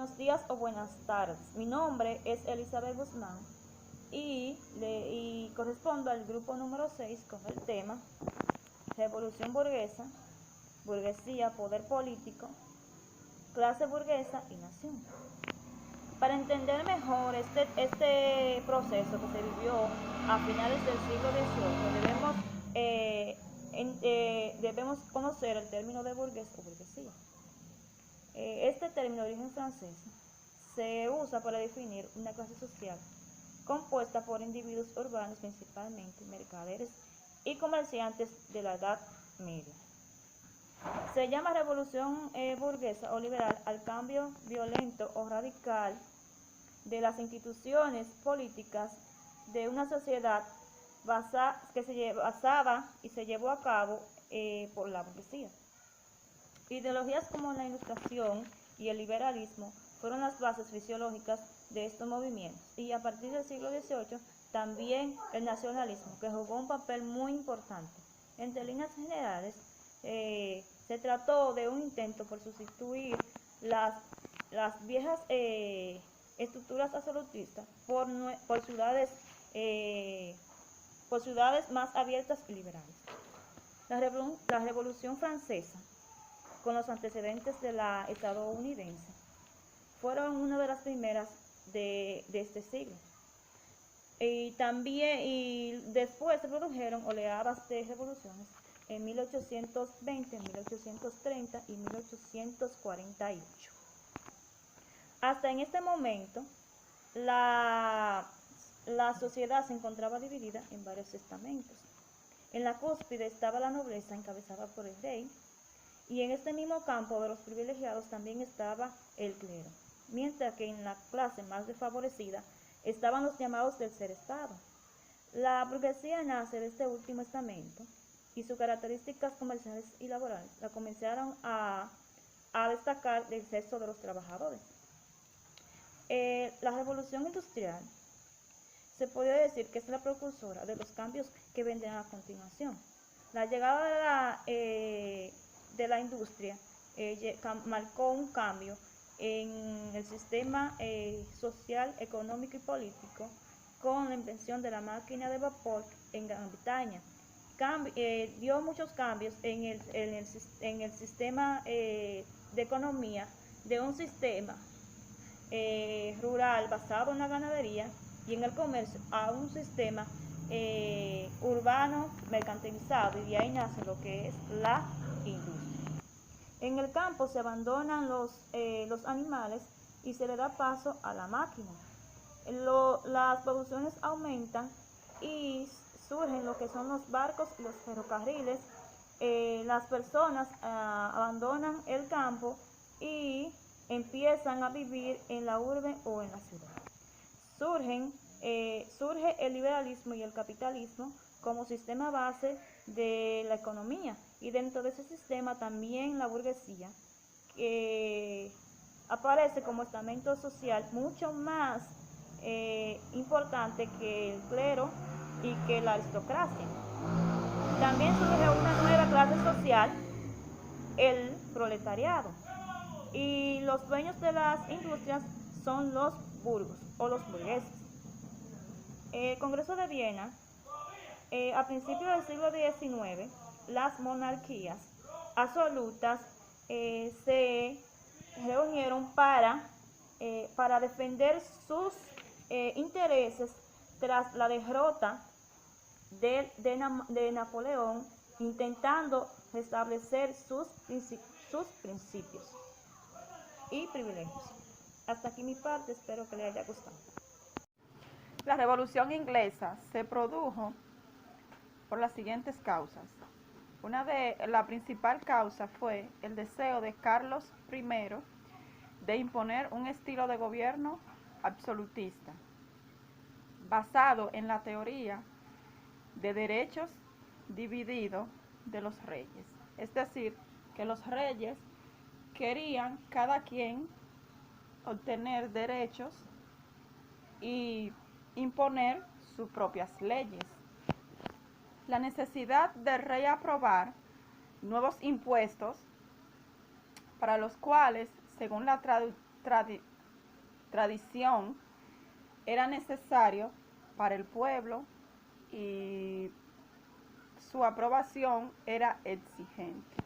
Buenos días o buenas tardes. Mi nombre es Elizabeth Guzmán y correspondo al grupo número 6 con el tema Revolución burguesa, burguesía, poder político, clase burguesa y nación. Para entender mejor este proceso que se vivió a finales del siglo XVIII, debemos conocer el término de burgués o burguesía. Este término de origen francés se usa para definir una clase social compuesta por individuos urbanos, principalmente mercaderes y comerciantes de la Edad Media. Se llama revolución burguesa o liberal al cambio violento o radical de las instituciones políticas de una sociedad que se basaba y se llevó a cabo por la burguesía. Ideologías como la Ilustración y el liberalismo fueron las bases fisiológicas de estos movimientos, y a partir del siglo XVIII también el nacionalismo, que jugó un papel muy importante. Entre líneas generales, se trató de un intento por sustituir las viejas estructuras absolutistas por ciudades más abiertas y liberales. La Revolución Francesa, con los antecedentes de la estadounidense, fueron una de las primeras de este siglo. Y después se produjeron oleadas de revoluciones en 1820, 1830 y 1848. Hasta en este momento, la sociedad se encontraba dividida en varios estamentos. En la cúspide estaba la nobleza encabezada por el rey, y en este mismo campo de los privilegiados también estaba el clero, mientras que en la clase más desfavorecida estaban los llamados tercer estado. La burguesía nace de este último estamento, y sus características comerciales y laborales la comenzaron a destacar del resto de los trabajadores. La revolución industrial se podría decir que es la precursora de los cambios que vendrán a continuación. La llegada de la industria marcó un cambio en el sistema social, económico y político, con la invención de la máquina de vapor en Gran Bretaña. Dio muchos cambios en el sistema de economía, de un sistema rural basado en la ganadería y en el comercio, a un sistema urbano mercantilizado, y de ahí nace lo que es la industria. En el campo se abandonan los animales y se le da paso a la máquina. Las producciones aumentan y surgen lo que son los barcos y los ferrocarriles. Las personas abandonan el campo y empiezan a vivir en la urbe o en la ciudad. Surge el liberalismo y el capitalismo como sistema base de la economía, y dentro de ese sistema también la burguesía, que aparece como estamento social mucho más importante que el clero y que la aristocracia. También surge una nueva clase social, el proletariado, y los dueños de las industrias son los burgos o los burgueses. El Congreso de Viena, a principios del siglo XIX, las monarquías absolutas se reunieron para defender sus intereses tras la derrota de Napoleón, intentando restablecer sus principios y privilegios. Hasta aquí mi parte, espero que les haya gustado. La Revolución Inglesa se produjo por las siguientes causas. La principal causa fue el deseo de Carlos I de imponer un estilo de gobierno absolutista, basado en la teoría de derechos divididos de los reyes. Es decir, que los reyes querían cada quien obtener derechos y imponer sus propias leyes. La necesidad del rey aprobar nuevos impuestos, para los cuales, según la tradición era necesario para el pueblo y su aprobación era exigente.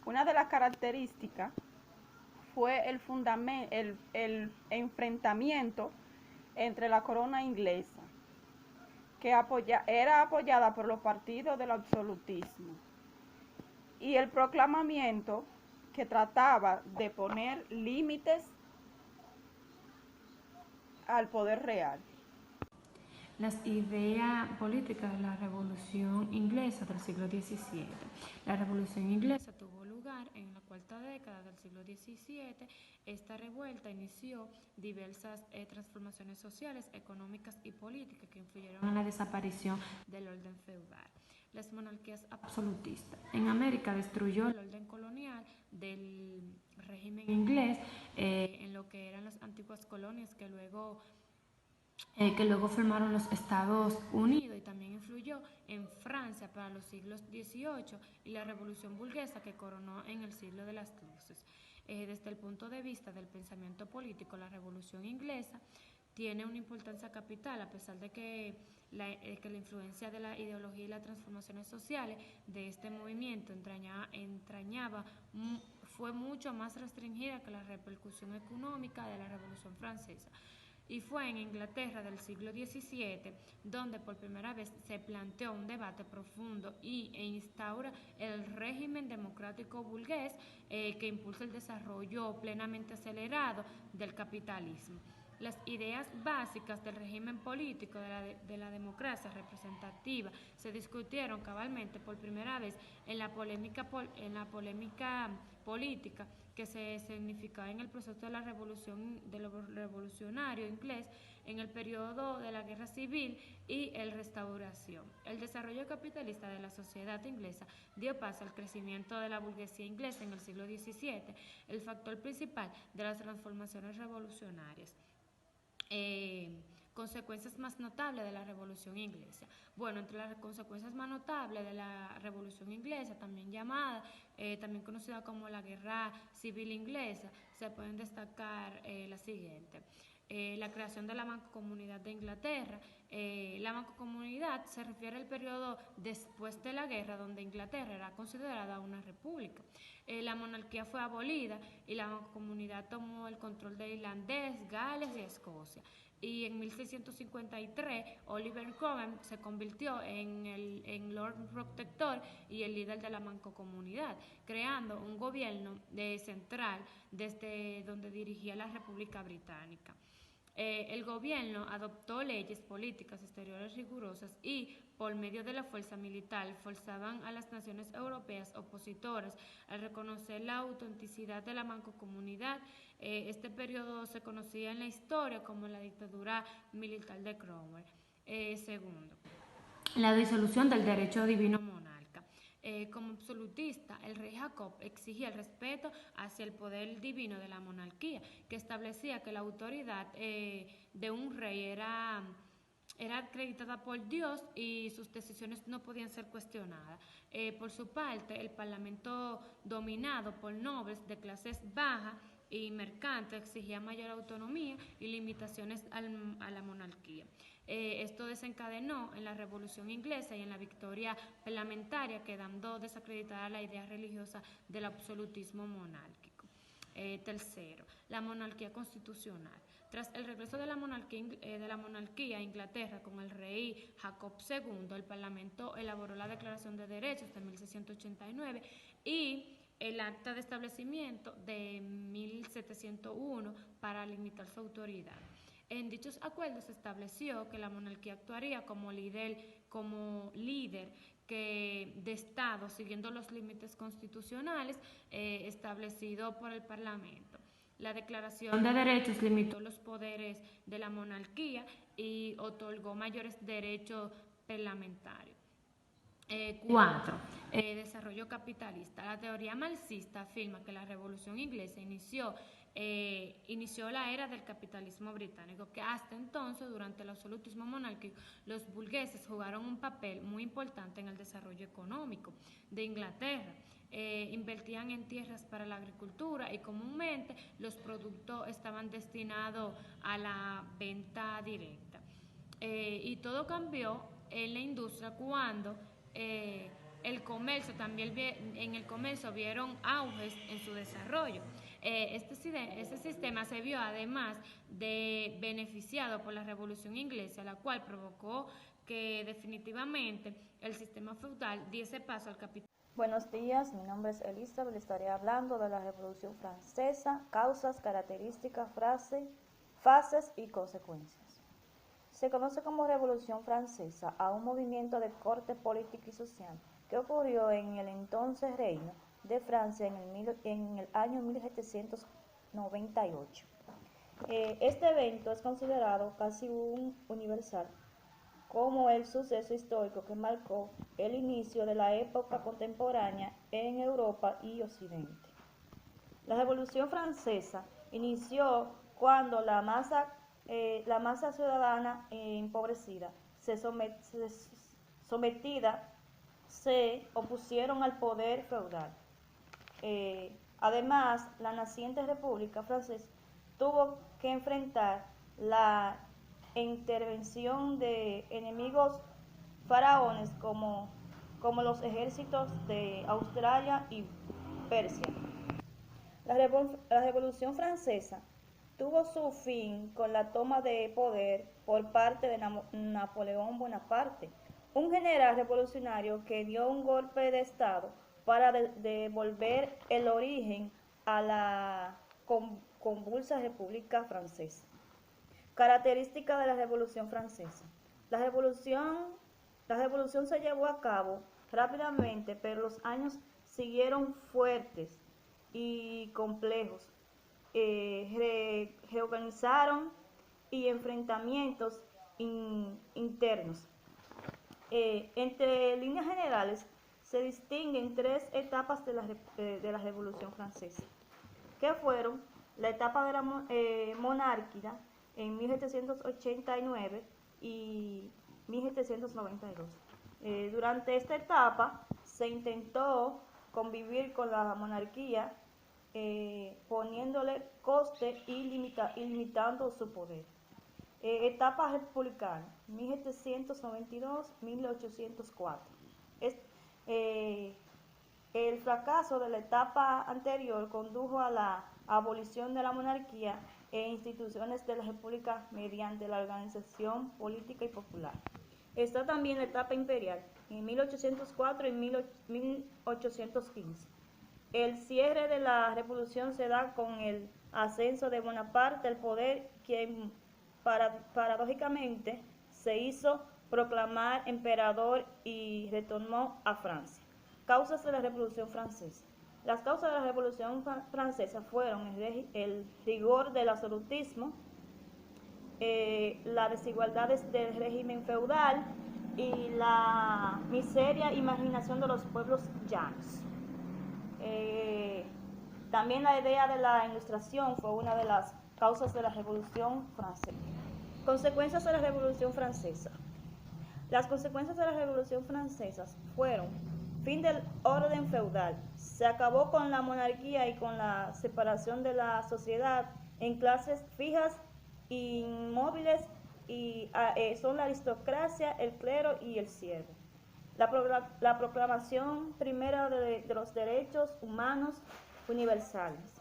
Una de las características fue el enfrentamiento entre la corona inglesa, que era apoyada por los partidos del absolutismo, y el proclamamiento, que trataba de poner límites al poder real. Las ideas políticas de la Revolución Inglesa del siglo XVII. La Revolución Inglesa tuvo lugar en la cuarta década del siglo XVII. Esta revuelta inició diversas transformaciones sociales, económicas y políticas que influyeron en la desaparición del orden feudal. Las monarquías absolutistas. En América destruyó el orden colonial del régimen inglés en lo que eran las antiguas colonias que luego formaron los Estados Unidos, y también influyó en Francia para los siglos XVIII y la Revolución Burguesa, que coronó en el siglo de las Luces. Desde el punto de vista del pensamiento político, la Revolución Inglesa tiene una importancia capital, a pesar de que la influencia de la ideología y las transformaciones sociales de este movimiento fue mucho más restringida que la repercusión económica de la Revolución Francesa. Y fue en Inglaterra del siglo XVII donde por primera vez se planteó un debate profundo e instaura el régimen democrático burgués que impulsa el desarrollo plenamente acelerado del capitalismo. Las ideas básicas del régimen político de la democracia representativa se discutieron cabalmente por primera vez en la polémica política que se significó en el proceso de lo revolucionario inglés en el periodo de la Guerra Civil y la Restauración. El desarrollo capitalista de la sociedad inglesa dio paso al crecimiento de la burguesía inglesa en el siglo XVII, el factor principal de las transformaciones revolucionarias. Consecuencias más notables de la Revolución Inglesa. Bueno, entre las consecuencias más notables de la Revolución Inglesa, también conocida como la Guerra Civil Inglesa, se pueden destacar las siguientes. La creación de la Mancomunidad de Inglaterra. La Mancomunidad se refiere al periodo después de la guerra, donde Inglaterra era considerada una república. La monarquía fue abolida y la Mancomunidad tomó el control de Irlandés, Gales y Escocia. Y en 1653 Oliver Cromwell se convirtió en Lord Protector y el líder de la Mancomunidad, creando un gobierno central desde donde dirigía la República Británica. El gobierno adoptó leyes políticas exteriores rigurosas y, por medio de la fuerza militar, forzaban a las naciones europeas opositoras a reconocer la autenticidad de la mancomunidad. Este periodo se conocía en la historia como la dictadura militar de Cromwell. Segundo, la disolución del derecho divino monárquico. Como absolutista, el rey Jacob exigía el respeto hacia el poder divino de la monarquía, que establecía que la autoridad de un rey era acreditada por Dios y sus decisiones no podían ser cuestionadas. Por su parte, el parlamento, dominado por nobles de clases bajas y mercantes, exigía mayor autonomía y limitaciones a la monarquía. Esto desencadenó en la Revolución Inglesa y en la victoria parlamentaria, quedando desacreditada la idea religiosa del absolutismo monárquico. Tercero, la monarquía constitucional. Tras el regreso de la monarquía a Inglaterra con el rey Jacob II, el Parlamento elaboró la Declaración de Derechos de 1689 y el Acta de Establecimiento de 1701 para limitar su autoridad. En dichos acuerdos se estableció que la monarquía actuaría como líder de Estado, siguiendo los límites constitucionales establecidos por el Parlamento. La Declaración de Derechos limitó los poderes de la monarquía y otorgó mayores derechos parlamentarios. 4. Desarrollo capitalista. La teoría marxista afirma que la Revolución Inglesa inició inició la era del capitalismo británico, que hasta entonces, durante el absolutismo monárquico, los burgueses jugaron un papel muy importante en el desarrollo económico de Inglaterra. Invertían en tierras para la agricultura y comúnmente los productos estaban destinados a la venta directa. Y todo cambió en la industria cuando el comercio también en el comercio vieron auges en su desarrollo. Este sistema se vio además de beneficiado por la Revolución Inglesa, la cual provocó que definitivamente el sistema feudal diese paso al capitalismo. Buenos días, mi nombre es Elizabeth, estaré hablando de la Revolución Francesa, causas, características, fases y consecuencias. Se conoce como Revolución Francesa a un movimiento de corte político y social que ocurrió en el entonces Reino de Francia en el año 1798. Este evento es considerado casi universal como el suceso histórico que marcó el inicio de la época contemporánea en Europa y Occidente. La Revolución Francesa inició cuando la masa ciudadana empobrecida sometida se opusieron al poder feudal. Además, la naciente República Francesa tuvo que enfrentar la intervención de enemigos faraones como los ejércitos de Australia y Persia. La Revolución Francesa tuvo su fin con la toma de poder por parte de Napoleón Bonaparte, un general revolucionario que dio un golpe de Estado para devolver el origen a la convulsa República Francesa. Características de la Revolución Francesa. La revolución se llevó a cabo rápidamente, pero los años siguieron fuertes y complejos. Reorganizaron y enfrentamientos internos. Entre líneas generales, se distinguen tres etapas de la Revolución Francesa, que fueron la etapa de la monarquía en 1789 y 1792. Durante esta etapa se intentó convivir con la monarquía poniéndole coste y limitando su poder. Etapa republicana, 1792-1804. El fracaso de la etapa anterior condujo a la abolición de la monarquía e instituciones de la República mediante la organización política y popular. Está también la etapa imperial, en 1804 y 1815. El cierre de la revolución se da con el ascenso de Bonaparte al poder, quien paradójicamente se hizo proclamar emperador y retornó a Francia. Causas de la Revolución Francesa. Las causas de la Revolución Francesa fueron el rigor del absolutismo, las desigualdades del régimen feudal y la miseria e imaginación de los pueblos llanos. También la idea de la ilustración fue una de las causas de la Revolución Francesa. Consecuencias de la Revolución Francesa. Las consecuencias de la Revolución Francesa fueron fin del orden feudal, se acabó con la monarquía y con la separación de la sociedad en clases fijas e inmóviles y son la aristocracia, el clero y el siervo. La proclamación primera de los derechos humanos universales.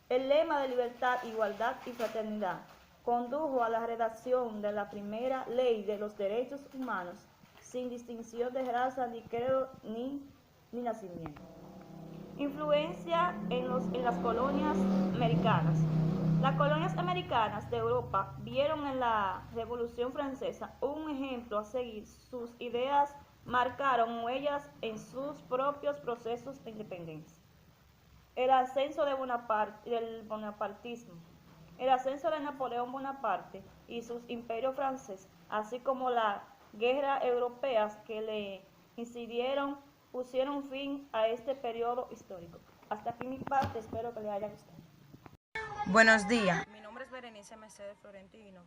El lema de libertad, igualdad y fraternidad condujo a la redacción de la primera ley de los derechos humanos sin distinción de raza, ni credo, ni nacimiento. Influencia en las colonias americanas. Las colonias americanas de Europa vieron en la Revolución Francesa un ejemplo a seguir. Sus ideas marcaron huellas en sus propios procesos de independencia. El ascenso del bonapartismo. El ascenso de Napoleón Bonaparte y sus imperios franceses, así como las guerras europeas que le incidieron, pusieron fin a este periodo histórico. Hasta aquí mi parte, espero que les haya gustado. Buenos días. Mi nombre es Berenice Mercedes Florentino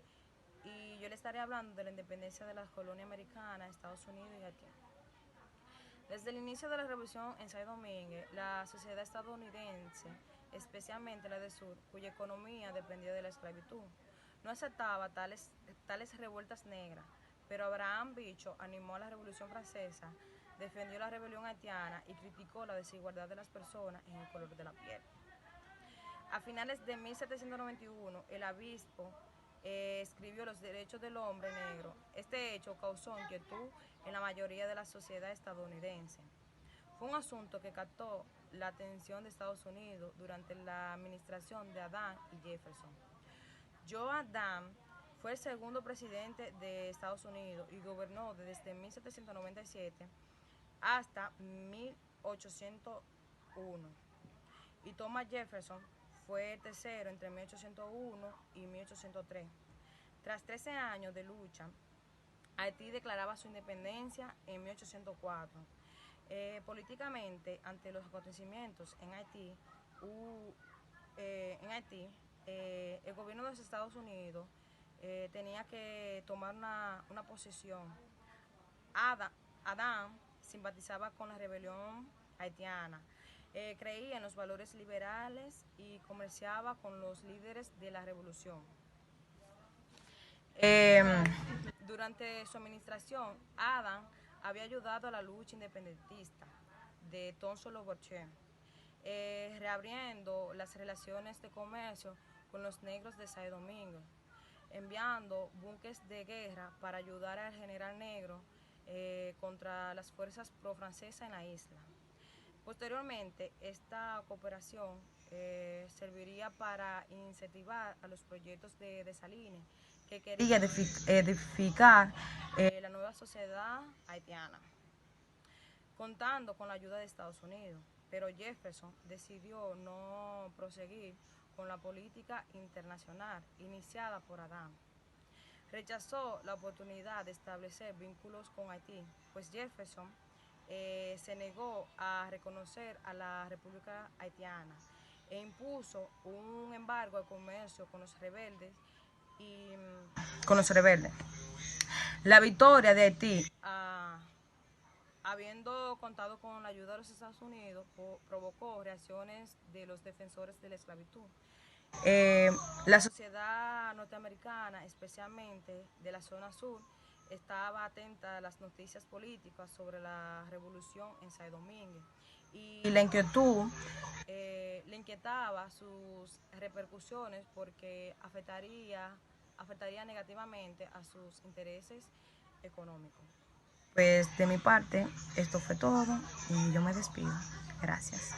y yo le estaré hablando de la independencia de la colonia americana, Estados Unidos y Haití. Desde el inicio de la revolución en Santo Domingo, la sociedad estadounidense, especialmente la del sur, cuya economía dependía de la esclavitud, no aceptaba tales revueltas negras, pero Abraham Bicho animó a la Revolución Francesa, defendió la rebelión haitiana y criticó la desigualdad de las personas en el color de la piel. A finales de 1791, el obispo escribió Los derechos del hombre negro. Este hecho causó inquietud en la mayoría de la sociedad estadounidense. Fue un asunto que captó la atención de Estados Unidos durante la administración de Adams y Jefferson. Joe Adams fue el segundo presidente de Estados Unidos y gobernó desde 1797 hasta 1801. Y Thomas Jefferson fue el tercero entre 1801 y 1803. Tras 13 años de lucha, Haití declaraba su independencia en 1804. Políticamente, ante los acontecimientos en Haití, el gobierno de los Estados Unidos tenía que tomar una posición. Adams simpatizaba con la rebelión haitiana, creía en los valores liberales y comerciaba con los líderes de la revolución. Durante su administración, Adams había ayudado a la lucha independentista de Toussaint-Louverture, reabriendo las relaciones de comercio con los negros de Santo Domingo, enviando buques de guerra para ayudar al general negro contra las fuerzas pro-francesas en la isla. Posteriormente, esta cooperación serviría para incentivar a los proyectos de Dessalines, que quería edificar la nueva sociedad haitiana, contando con la ayuda de Estados Unidos. Pero Jefferson decidió no proseguir con la política internacional iniciada por Adams. Rechazó la oportunidad de establecer vínculos con Haití, pues Jefferson se negó a reconocer a la República Haitiana e impuso un embargo al comercio con los rebeldes. La victoria de Haití, habiendo contado con la ayuda de los Estados Unidos, provocó reacciones de los defensores de la esclavitud. La sociedad norteamericana, especialmente de la zona sur, estaba atenta a las noticias políticas sobre la revolución en Santo Domingo y la inquietud le inquietaba sus repercusiones porque afectaría negativamente a sus intereses económicos. Pues de mi parte, esto fue todo y yo me despido. Gracias.